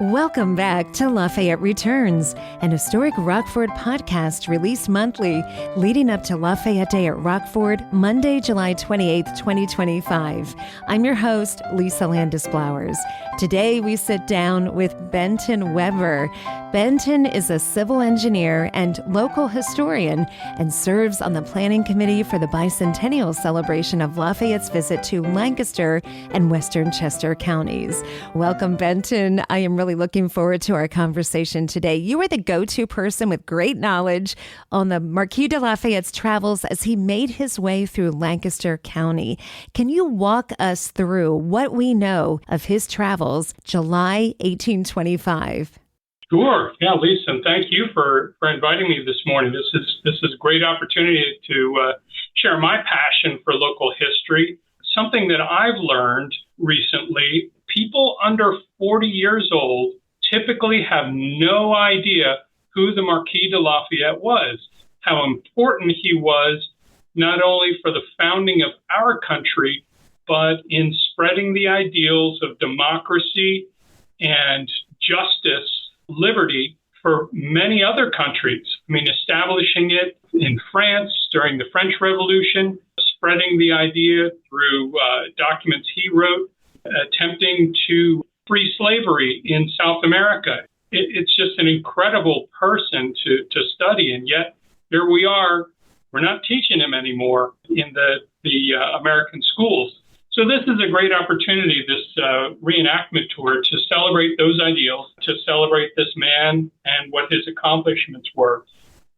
Welcome back to Lafayette Returns, an historic Rockford podcast released monthly leading up to Lafayette Day at Rockford, Monday, July 28th, 2025. I'm your host, Lisa Landis-Blowers. Today, we sit down with Benton Weber. Benton is a civil engineer and local historian and serves on the planning committee for the bicentennial celebration of Lafayette's visit to Lancaster and Western Chester counties. Welcome, Benton. I am really looking forward to our conversation today. You are the go-to person with great knowledge on the Marquis de Lafayette's travels as he made his way through Lancaster County. Can you walk us through what we know of his travels, July 1825? Sure. Yeah, Lisa, and thank you for inviting me this morning. This is a great opportunity to share my passion for local history. Something that I've learned recently, people under 40 years old typically have no idea who the Marquis de Lafayette was, how important he was not only for the founding of our country, but in spreading the ideals of democracy and justice, liberty for many other countries. I mean, establishing it in France during the French Revolution, spreading the idea through documents he wrote, attempting to free slavery in South America. It's just an incredible person to study, and yet here we are. We're not teaching him anymore in the American schools. So this is a great opportunity, this reenactment tour, to celebrate those ideals, to celebrate this man and what his accomplishments were.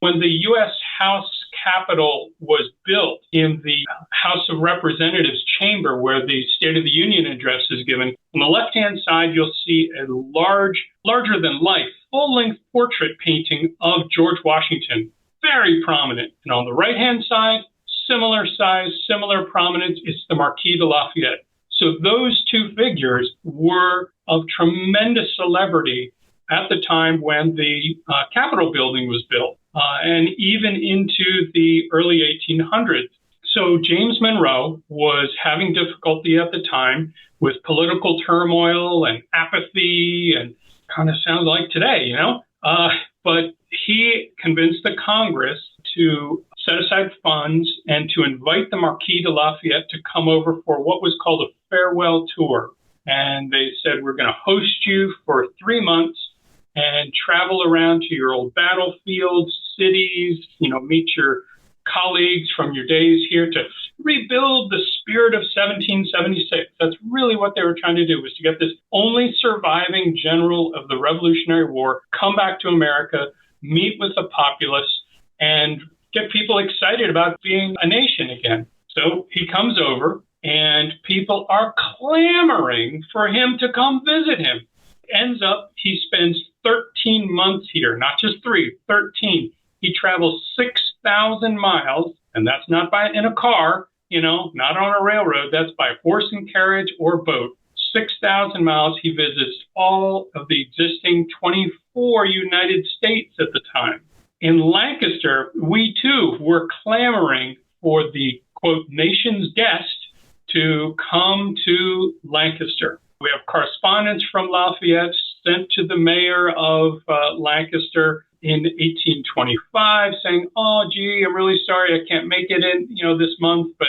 When the U.S. House Capitol was built in the House of Representatives chamber where the State of the Union address is given, on the left-hand side, you'll see a larger-than-life, full-length portrait painting of George Washington, very prominent. And on the right-hand side, similar size, similar prominence, it's the Marquis de Lafayette. So those two figures were of tremendous celebrity at the time when the Capitol building was built, and even into the early 1800s. So James Monroe was having difficulty at the time with political turmoil and apathy, and kind of sounds like today, you know? But he convinced the Congress to set aside funds and to invite the Marquis de Lafayette to come over for what was called a farewell tour. And they said, we're going to host you for 3 months and travel around to your old battlefields, cities, meet your colleagues from your days here to rebuild the spirit of 1776. That's really what they were trying to do, was to get this only surviving general of the Revolutionary War come back to America, meet with the populace, and get people excited about being a nation again. So he comes over, and people are clamoring for him to come visit him. Ends up, he spends 13 months here, not just 3, 13. He travels 6,000 miles, and that's not in a car, not on a railroad. That's by horse and carriage or boat. 6,000 miles. He visits all of the existing 24 United States at the time. In Lancaster, we too were clamoring for the, quote, nation's guest to come to Lancaster. We have correspondence from Lafayette sent to the mayor of Lancaster in 1825 saying, oh, gee, I'm really sorry I can't make it in, this month, but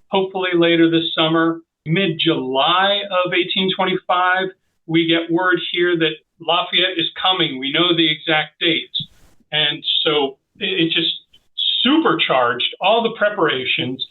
hopefully later this summer. Mid-July of 1825, we get word here that Lafayette is coming. We know the exact dates. And so it just supercharged all the preparations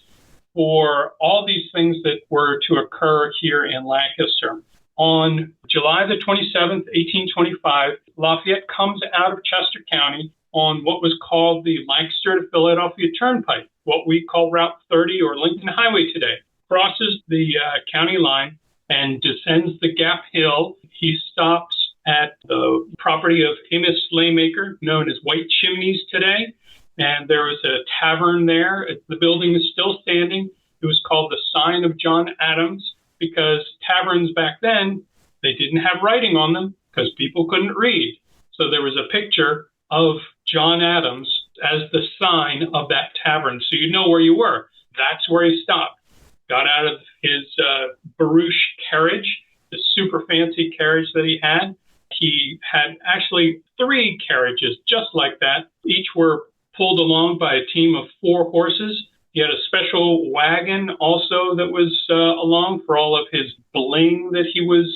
for all these things that were to occur here in Lancaster. On July the 27th, 1825, Lafayette comes out of Chester County on what was called the Lancaster to Philadelphia Turnpike, what we call Route 30 or Lincoln Highway today. Crosses the county line and descends the Gap Hill. He stops at the property of Amos Slaymaker, known as White Chimneys today. And there was a tavern there. The building is still standing. It was called the Sign of John Adams because taverns back then, they didn't have writing on them because people couldn't read. So there was a picture of John Adams as the sign of that tavern. So you know where you were. That's where he stopped. Got out of his barouche carriage, the super fancy carriage that he had, He had actually 3 carriages just like that. Each were pulled along by a team of 4 horses. He had a special wagon also that was along for all of his bling that he was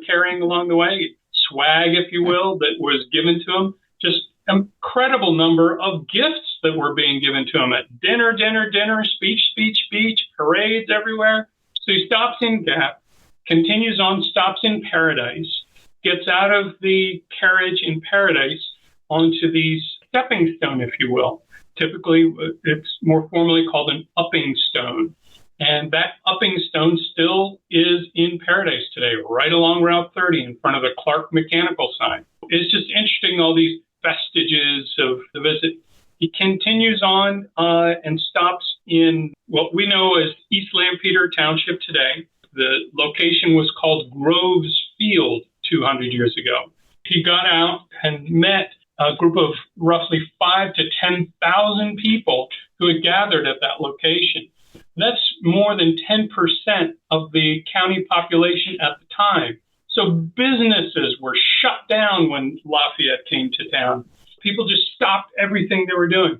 carrying along the way, swag, if you will, that was given to him. Just an incredible number of gifts that were being given to him at dinner, speech, parades everywhere. So he stops in Gap, continues on, stops in Paradise, gets out of the carriage in Paradise onto these stepping stone, if you will. Typically, it's more formally called an upping stone. And that upping stone still is in Paradise today, right along Route 30 in front of the Clark Mechanical sign. It's just interesting, all these vestiges of the visit. He continues on and stops in what we know as East Lampeter Township today. The location was called Groves Field 200 years ago. He got out and met a group of roughly 5,000 to 10,000 people who had gathered at that location. That's more than 10% of the county population at the time. So businesses were shut down when Lafayette came to town. People just stopped everything they were doing.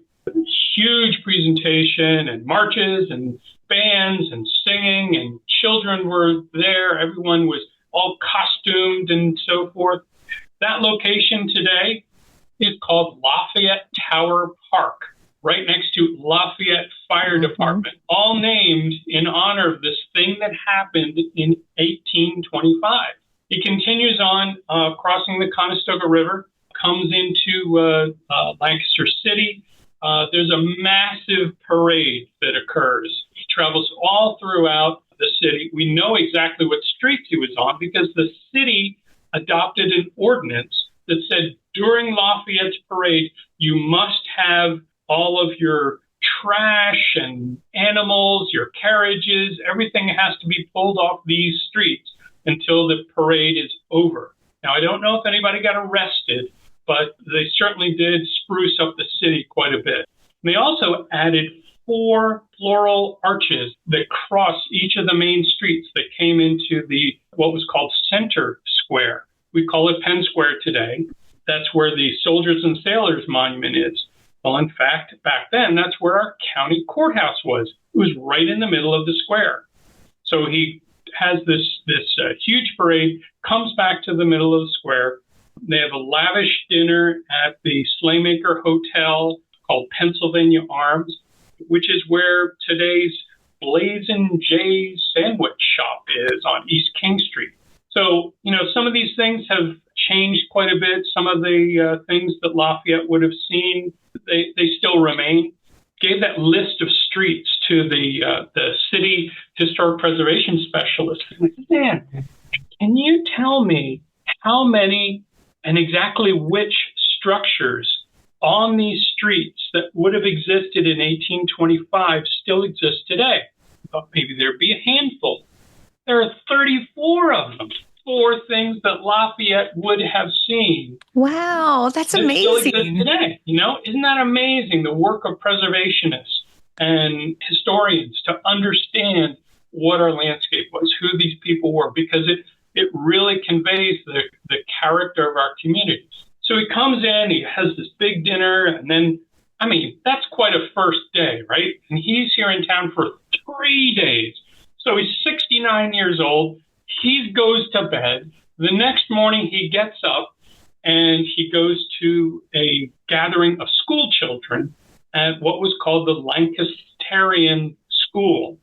Huge presentation and marches and bands and singing, and children were there. Everyone was all costumed and so forth. That location today is called Lafayette Tower Park, right next to Lafayette Fire Department, all named in honor of this thing that happened in 1825. He continues on, crossing the Conestoga River, comes into Lancaster City. There's a massive parade that occurs. He travels all throughout the city. We know exactly what streets he was on because the city adopted an ordinance that said during Lafayette's parade, you must have all of your trash and animals, your carriages, everything has to be pulled off these streets until the parade is over. Now, I don't know if anybody got arrested, but they certainly did spruce up the city quite a bit. And they also added 4 floral arches that cross each of the main streets that came into the what was called Center Square. We call it Penn Square today. That's where the Soldiers and Sailors Monument is. Well, in fact, back then, that's where our county courthouse was. It was right in the middle of the square. So he has this huge parade, comes back to the middle of the square. They have a lavish dinner at the Slaymaker Hotel called Pennsylvania Arms, which is where today's Blazin' Jay's sandwich shop is on East King Street. So, some of these things have changed quite a bit. Some of the things that Lafayette would have seen, they still remain. Gave that list of streets to the city historic preservation specialist. I said, Dan, can you tell me how many and exactly which structures on these streets that would have existed in 1825 still exist today? I thought maybe there'd be a handful. There are 34 of them. 4 things that Lafayette would have seen. Wow, that's amazing. Still exist today. Isn't that amazing? The work of preservationists and historians to understand what our landscape was, who these people were, because it really conveys the character of our community. So he comes in, he has this big dinner, and then, that's quite a first day, right? And he's here in town for 3 days. So he's 69 years old. He goes to bed. The next morning he gets up and he goes to a gathering of school children at what was called the Lancasterian School.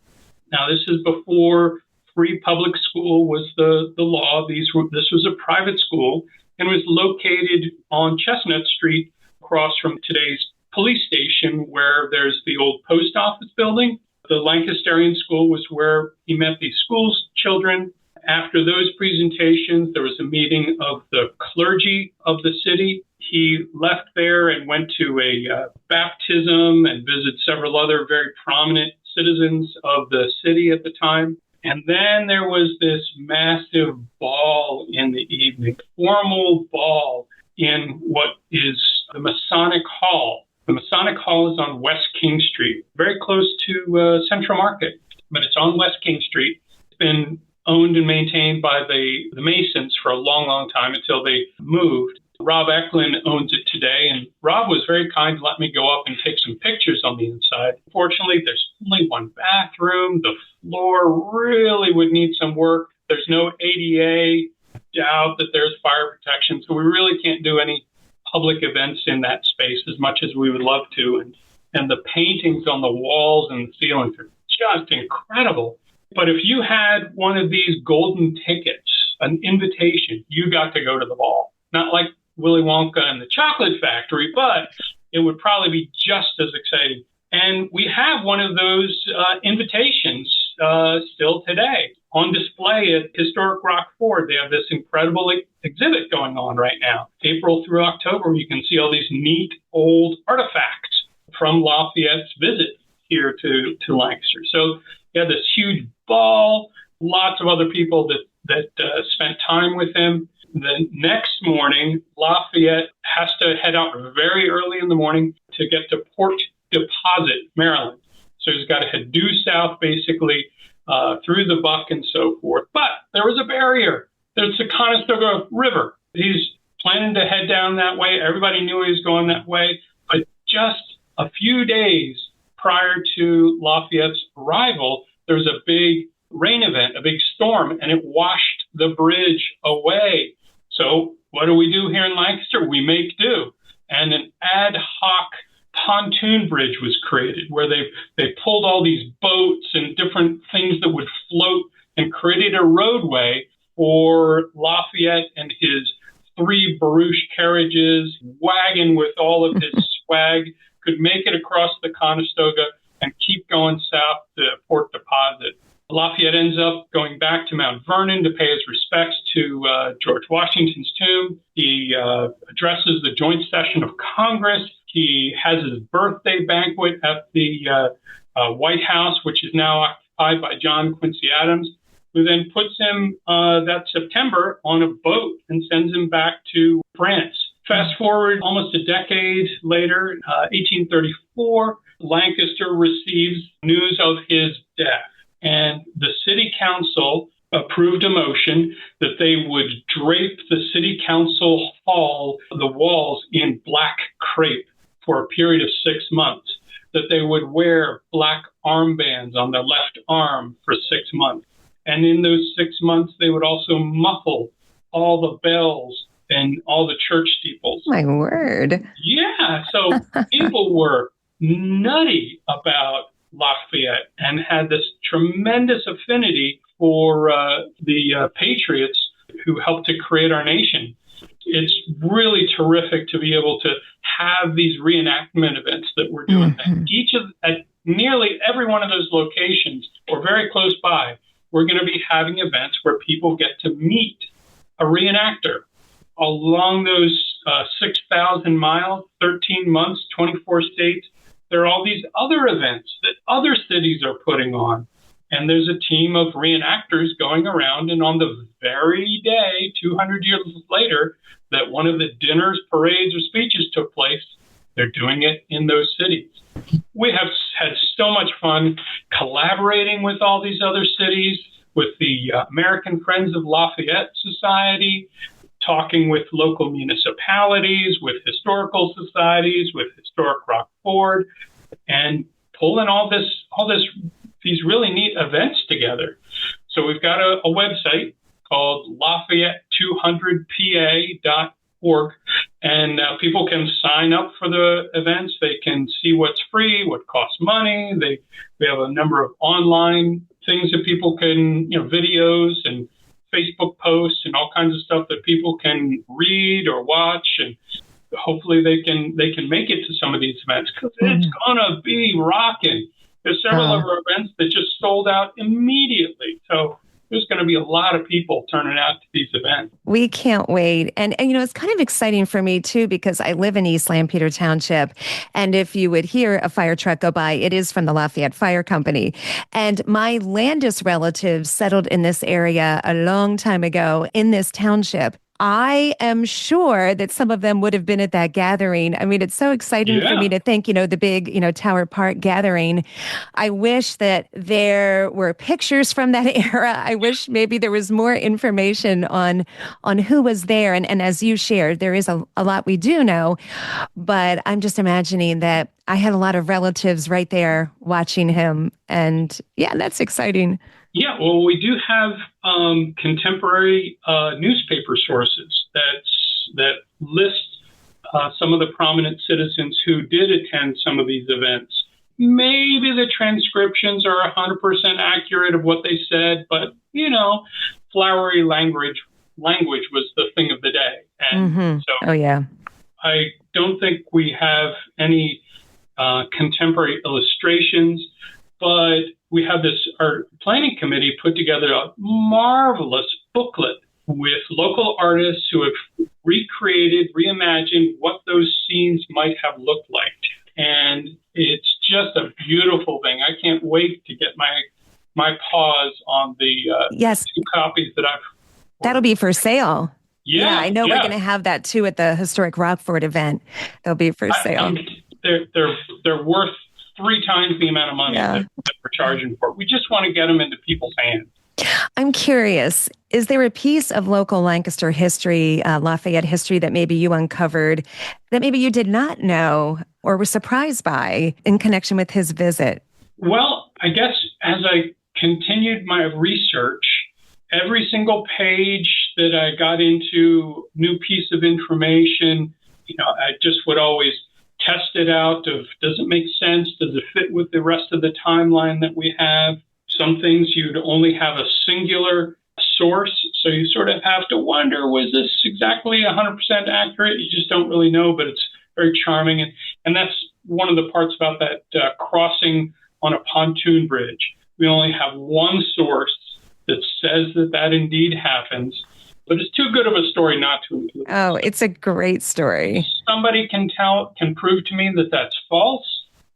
Now, this is before free public school was the law. This was a private school and was located on Chestnut Street across from today's police station where there's the old post office building. The Lancasterian School was where he met these school children. After those presentations, there was a meeting of the clergy of the city. He left there and went to a baptism and visited several other very prominent citizens of the city at the time. And then there was this massive ball in the evening, formal ball in what is the Masonic Hall. The Masonic Hall is on West King Street, very close to Central Market, but it's on West King Street. It's been owned and maintained by the Masons for a long, long time until they moved. Rob Eklund owns it today, and Rob was very kind to let me go up and take some pictures on the inside. Fortunately, there's only one bathroom. The floor really would need some work. There's no ADA. Doubt that there's fire protection, so we really can't do any public events in that space as much as we would love to. And the paintings on the walls and the ceilings are just incredible. But if you had one of these golden tickets, an invitation, you got to go to the ball. Not like Willy Wonka and the Chocolate Factory, but it would probably be just as exciting. And we have one of those invitations still today. On display at Historic Rock Ford, they have this incredible exhibit going on right now. April through October, you can see all these neat old artifacts from Lafayette's visit here to Lancaster. So you have this huge ball, lots of other people that spent time with him. The next morning, Lafayette has to head out very early in the morning to get to Port Deposit, Maryland. So he's got to head due south, basically, through the Buck and so forth. But there was a barrier. There's the Conestoga River. He's planning to head down that way. Everybody knew he was going that way. But just a few days prior to Lafayette's arrival, there was a big rain event, a big storm, and it washed the bridge away. So what do we do here in Lancaster? We make do. And an ad hoc pontoon bridge was created where they pulled all these boats and different things that would float and created a roadway for Lafayette and his 3 barouche carriages, wagon with all of his swag, could make it across the Conestoga and keep going south to Port Deposit. Lafayette ends up going back to Mount Vernon to pay his respects to George Washington's tomb. He addresses the joint session of Congress. He has his birthday banquet at the White House, which is now occupied by John Quincy Adams, who then puts him that September on a boat and sends him back to France. Fast forward almost a decade later, 1834, Lancaster receives news of his death. And the city council approved a motion that they would drape the city council hall, the walls, in black crepe for a period of 6 months, that they would wear black armbands on their left arm for 6 months. And in those 6 months, they would also muffle all the bells and all the church steeples. My word. Yeah. So people were nutty about Lafayette and had this tremendous affinity for the patriots who helped to create our nation. It's really terrific to be able to have these reenactment events that we're doing. Mm-hmm. At nearly every one of those locations, or very close by, we're going to be having events where people get to meet a reenactor. Along those 6,000 miles, 13 months, 24 states, there are all these other events that other cities are putting on. And there's a team of reenactors going around, and on the very day, 200 years later, that one of the dinners, parades, or speeches took place, they're doing it in those cities. We have had so much fun collaborating with all these other cities, with the American Friends of Lafayette Society, talking with local municipalities, with historical societies, with Historic Rock Ford, and pulling these really neat events together. So we've got a website called Lafayette200pa.org, and people can sign up for the events. They can see what's free, what costs money. We have a number of online things that people can, videos and Facebook posts and all kinds of stuff that people can read or watch, and hopefully they can make it to some of these events, because it's gonna be rocking. There's several of our events that just sold out immediately. So there's going to be a lot of people turning out to these events. We can't wait. And it's kind of exciting for me, too, because I live in East Lampeter Township. And if you would hear a fire truck go by, it is from the Lafayette Fire Company. And my Landis relatives settled in this area a long time ago in this township. I am sure that some of them would have been at that gathering. I mean, it's so exciting for me to think, the big, Tower Park gathering. I wish that there were pictures from that era. I wish maybe there was more information on who was there. And as you shared, there is a lot we do know, but I'm just imagining that I had a lot of relatives right there watching him. And yeah, that's exciting. Yeah, well, we do have contemporary newspaper sources that list some of the prominent citizens who did attend some of these events. Maybe the transcriptions are 100% accurate of what they said, but, flowery language was the thing of the day. And so oh, yeah. I don't think we have any contemporary illustrations, but we have our planning committee put together a marvelous booklet with local artists who have reimagined what those scenes might have looked like. And it's just a beautiful thing. I can't wait to get my paws on the yes. 2 copies that I've ordered. That'll be for sale. Yeah, I know we're going to have that too at the Historic Rockford event. They'll be for sale. They're worth 3 times the amount of money that we're charging for. We just want to get them into people's hands. I'm curious, is there a piece of local Lancaster history, Lafayette history, that maybe you uncovered that maybe you did not know or were surprised by in connection with his visit? Well, I guess as I continued my research, every single page that I got into, new piece of information, I just would always test it out of, does it make sense? Does it fit with the rest of the timeline that we have? Some things you'd only have a singular source, so you sort of have to wonder, was this exactly 100% accurate? You just don't really know, but it's very charming. And that's one of the parts about that crossing on a pontoon bridge. We only have one source that says that indeed happens, but it's too good of a story not to include. Oh, it's a great story. If somebody can prove to me that that's false,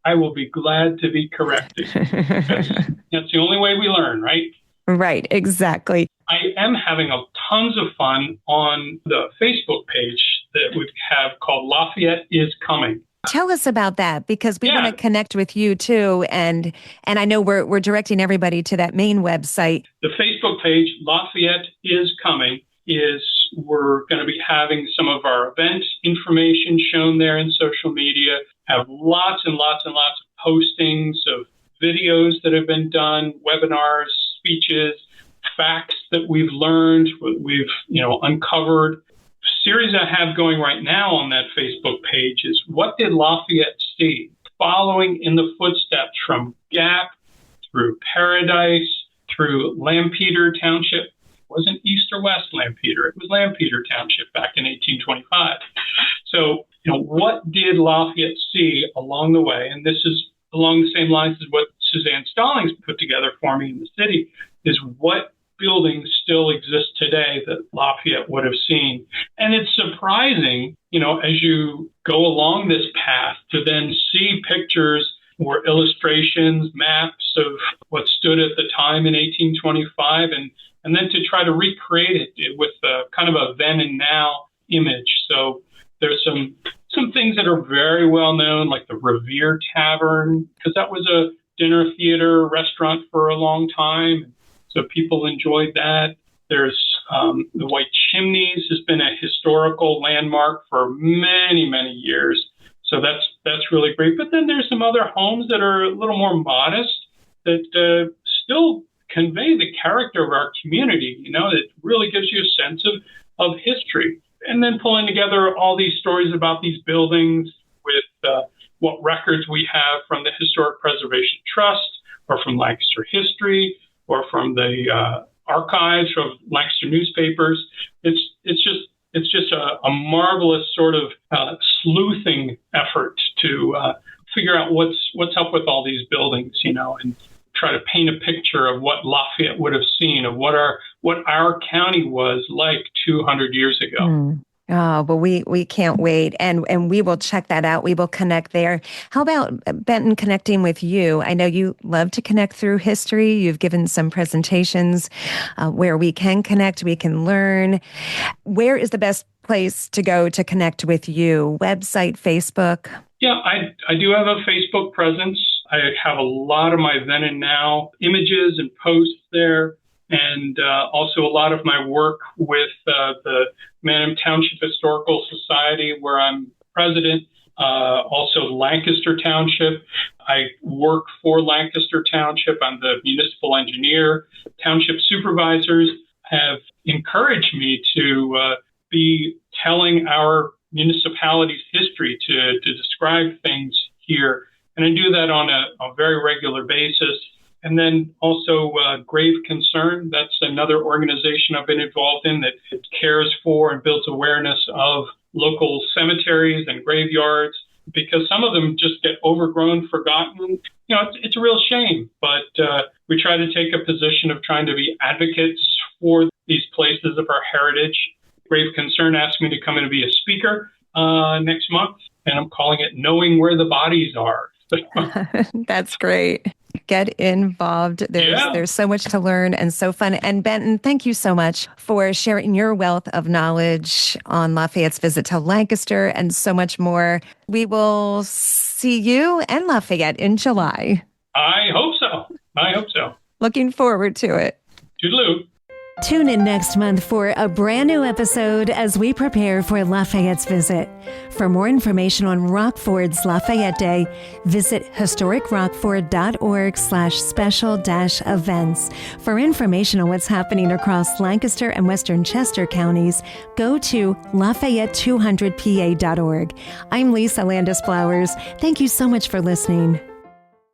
I will be glad to be corrected. That's the only way we learn, right? Right, exactly. I am having tons of fun on the Facebook page that we have called Lafayette is Coming. Tell us about that, because we want to connect with you too, and I know we're directing everybody to that main website. The Facebook page, Lafayette is Coming, we're going to be having some of our event information shown there in social media, have lots and lots and lots of postings of videos that have been done, webinars, speeches, facts that we've learned, we've uncovered. The series I have going right now on that Facebook page is What Did Lafayette See? Following in the footsteps from Gap through Paradise, through Lampeter Township. It wasn't East or West Lampeter, it was Lampeter Township back in 1825. So, what did Lafayette see along the way? And this is along the same lines as what Suzanne Stallings put together for me in the city, is what buildings still exist today that Lafayette would have seen. And it's surprising, as you go along this path, to then see pictures or illustrations, maps of what stood at the time in 1825, and then to try to recreate it with kind of a then and now image. So there's some things that are very well known, like the Revere Tavern, because that was a dinner theater restaurant for a long time. So people enjoyed that. There's the White Chimneys has been a historical landmark for many, many years. So that's really great. But then there's some other homes that are a little more modest that still convey the character of our community. It really gives you a sense of history. And then pulling together all these stories about these buildings with what records we have from the Historic Preservation Trust or from Lancaster History or from the archives of Lancaster newspapers. It's just a marvelous sort of sleuthing effort to figure out what's up with all these buildings, and try to paint a picture of what Lafayette would have seen, of what our county was like 200 years ago. Oh, but we can't wait. And we will check that out. We will connect there. How about Benton connecting with you? I know you love to connect through history. You've given some presentations where we can connect, we can learn. Where is the best place to go to connect with you? Website, Facebook? Yeah, I do have a Facebook presence. I have a lot of my then and now images and posts there, and also a lot of my work with the Manham Township Historical Society, where I'm president, also Lancaster Township. I work for Lancaster Township. I'm the municipal engineer. Township supervisors have encouraged me to be telling our municipality's history, to describe things here. And I do that on a very regular basis. And then also Grave Concern. That's another organization I've been involved in that cares for and builds awareness of local cemeteries and graveyards, because some of them just get overgrown, forgotten. It's a real shame, but we try to take a position of trying to be advocates for these places of our heritage. Grave Concern asked me to come in and be a speaker next month, and I'm calling it Knowing Where the Bodies Are. That's great. Get involved. There's so much to learn and so fun. And Benton, thank you so much for sharing your wealth of knowledge on Lafayette's visit to Lancaster and so much more. We will see you and Lafayette in July. I hope so. Looking forward to it. Toodaloo. Tune in next month for a brand new episode as we prepare for Lafayette's visit. For more information on Rockford's Lafayette Day, visit historicrockford.org/special-events. For information on what's happening across Lancaster and Western Chester counties, go to Lafayette200pa.org. I'm Lisa Landis Flowers. Thank you so much for listening.